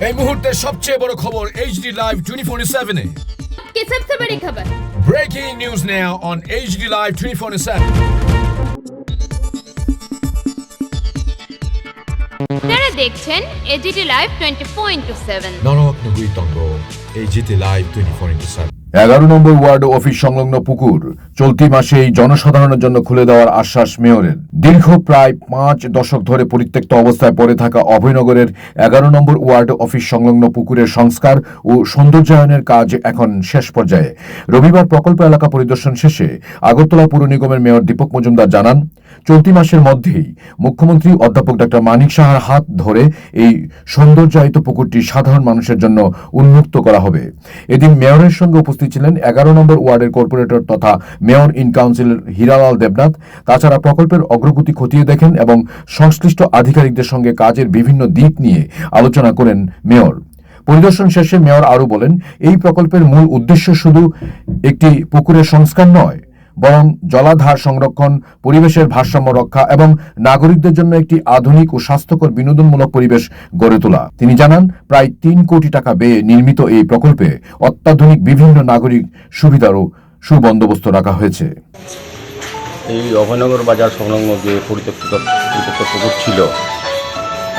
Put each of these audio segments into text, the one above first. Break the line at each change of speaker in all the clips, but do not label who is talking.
এই মুহূর্তের সবচেয়ে বড় খবর HD Live 24/7 এ।
কি सबसे बड़ी खबर?
Breaking news now on HD Live 24/7.
আপনারা দেখছেন এজিটি লাইভ 24/7।
নরক নগুইতঙ্গ HD Live 24/7।
11 নম্বর ওয়ার্ড অফিস সংলগ্ন পুকুর চলতি মাসেই জনসাধারণের জন্য খুলে দেওয়ার আশ্বাস মেয়রের। দীর্ঘ প্রায় 5 দশক ধরে পরিত্যক্ত অবস্থায় পড়ে থাকা অভয়নগরের 11 নম্বর ওয়ার্ড অফিস সংলগ্ন পুকুরের সংস্কার ও সৌন্দর্যায়নের কাজ এখন শেষ পর্যায়ে। রবিবার প্রকল্প এলাকা পরিদর্শন শেষে আগরতলা পৌর নিগমের মেয়র দীপক মজুমদার জানান, চলতি মাসের মধ্যেই মুখ্যমন্ত্রী অধ্যাপক ডক্টর মানিক সাহার হাত ধরে এই সৌন্দর্যায়িত পুকুরটি সাধারণ মানুষের জন্য উন্মুক্ত করা হবে। এদিন মেয়রের সঙ্গে উপস্থিত ছিলেন 11 নম্বর ওয়ার্ডের কর্পোরেটর তথা mayor in councillor Hiralal Debnath. তাছাড়া প্রকল্পের অগ্রগতি খতিয়ে দেখেন এবং সংশ্লিষ্ট আধিকারিকদের সঙ্গে কাজের বিভিন্ন দিক নিয়ে আলোচনা করেন মেয়র। পরিদর্শন শেষে মেয়র আরও বলেন, এই প্রকল্পের মূল উদ্দেশ্য শুধু একটি পুকুরের সংস্কার নয়, বরং জলাধার সংরক্ষণ, পরিবেশের ভারসাম্য রক্ষা এবং নাগরিকদের জন্য একটি আধুনিক ও স্বাস্থ্যকর বিনোদনমূলক পরিবেশ গড়ে তোলা। তিনি জানান, প্রায় 3 কোটি টাকা ব্যয়ে নির্মিত এই প্রকল্পে অত্যাধুনিক বিভিন্ন নাগরিক সুবিধারও সুবন্দোবস্ত রাখা হয়েছে।
এই অভয়নগর বাজার সংলগ্ন যে পরিত্যক্ত পুকুর ছিল,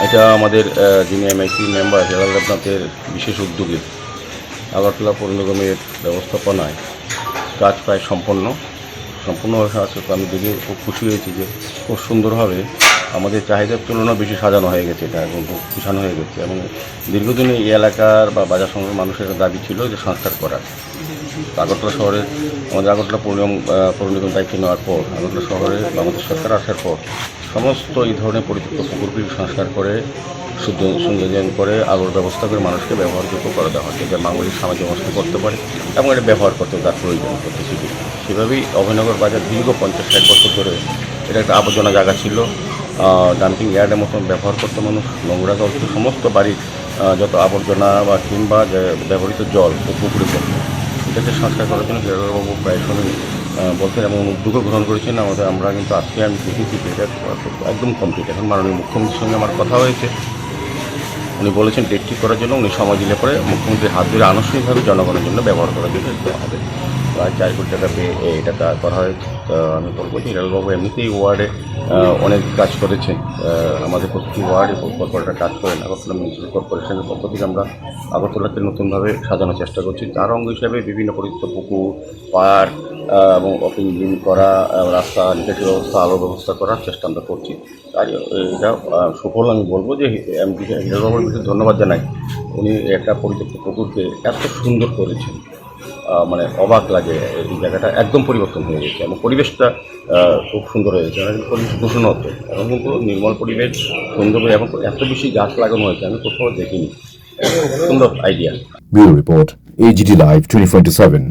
এটা আমাদের যিনি এমআইসি মেম্বার হীরালাল দেবনাথের বিশেষ উদ্যোগে আগরতলা পৌর নিগমের ব্যবস্থাপনায় কাজ প্রায় সম্পন্ন হয়ে আছে। তো আমি দেখে খুব খুশি হয়েছি যে খুব সুন্দরভাবে আমাদের চাহিদার তুলনায় বেশি সাজানো হয়ে গেছে, এটা এখন খুব গুছানো হয়ে গেছে। এবং দীর্ঘদিন এই এলাকার বা বাজার সংলগ্ন মানুষের দাবি ছিল যে সংস্কার করার। আগরতলা শহরে আমাদের আগরতলা পৌর নিগম দায়িত্ব নেওয়ার পর আগরতলা শহরে বাংলাদেশ সরকার আসার পর সমস্ত এই ধরনের পরিত্যক্ত পুকুরগুলি সংস্কার করে সৌন্দর্যায়ন করে আলোর ব্যবস্থা করে মানুষকে ব্যবহারযোগ্য করে দেওয়া হয়, যাতে মাঙ্গলিক সামাজিক অনুষ্ঠান করতে পারে এবং এটা ব্যবহার করতে তার প্রয়োজন করতেছি। সেভাবেই অভয়নগর বাজার দীর্ঘ 50-60 বছর ধরে এটা একটা আবর্জনা জায়গা ছিল, ডাম্পিং ইয়ার্ডের মতন ব্যবহার করতে মানুষ, নোংরা জল, সমস্ত বাড়ির যত আবর্জনা বা কিংবা ব্যবহৃত জল পুকুরে পড়তো। এটাকে সংস্কার করার জন্য হীরালালবাবু প্রায় সময় বলতেন এবং উদ্যোগও গ্রহণ করেছেন। আমরা কিন্তু আজকে আমি দেখেছি যে এটা একদম কমপ্লিট। এখন মাননীয় মুখ্যমন্ত্রীর সঙ্গে আমার কথা হয়েছে, উনি বলেছেন ডেট ঠিক করার জন্য উনি সময় দিলে পরে মুখ্যমন্ত্রীর হাত ধরে আনুষ্ঠানিকভাবে জনগণের জন্য ব্যবহার করার জন্য দেওয়া হবে। প্রায় 4 কোটি টাকা পেয়ে এটা করা হয়েছে। আমি বলবো যে হীরালালবাবু এমনিতেই ওয়ার্ডে অনেক কাজ করেছেন। আমাদের প্রতিটি ওয়ার্ডে কর্পোরেটর কাজ করেন। আগরতলা মিউনিসিপ্যাল কর্পোরেশনের পক্ষ থেকে আমরা আগরতলাকে নতুনভাবে সাজানোর চেষ্টা করছি। তার অঙ্গ হিসাবে বিভিন্ন পরিচিত পুকুর, পার্ক এবং ওপেন জিম করা, রাস্তা নিকাশি ব্যবস্থা, আলো ব্যবস্থা করার চেষ্টা আমরা করছি। আর এটা সুফল আমি বলবো যে হীরালালবাবুর বিষয়ে ধন্যবাদ জানাই। উনি একটা পরিত্যক্ত পুকুরকে এত সুন্দর করেছেন, মানে অবাক লাগে। এই জায়গাটা একদম পরিবর্তন হয়ে গেছে এবং পরিবেশটা খুব সুন্দর হয়ে গেছে। পরিবেশ দূষণ হতো, এখন কিন্তু নির্মল পরিবেশ, সুন্দর এবং এত বেশি গাছ লাগানো হয়েছে আমি কোথাও দেখিনি। সুন্দর idea.
Bureau report, AGT Live 24/7।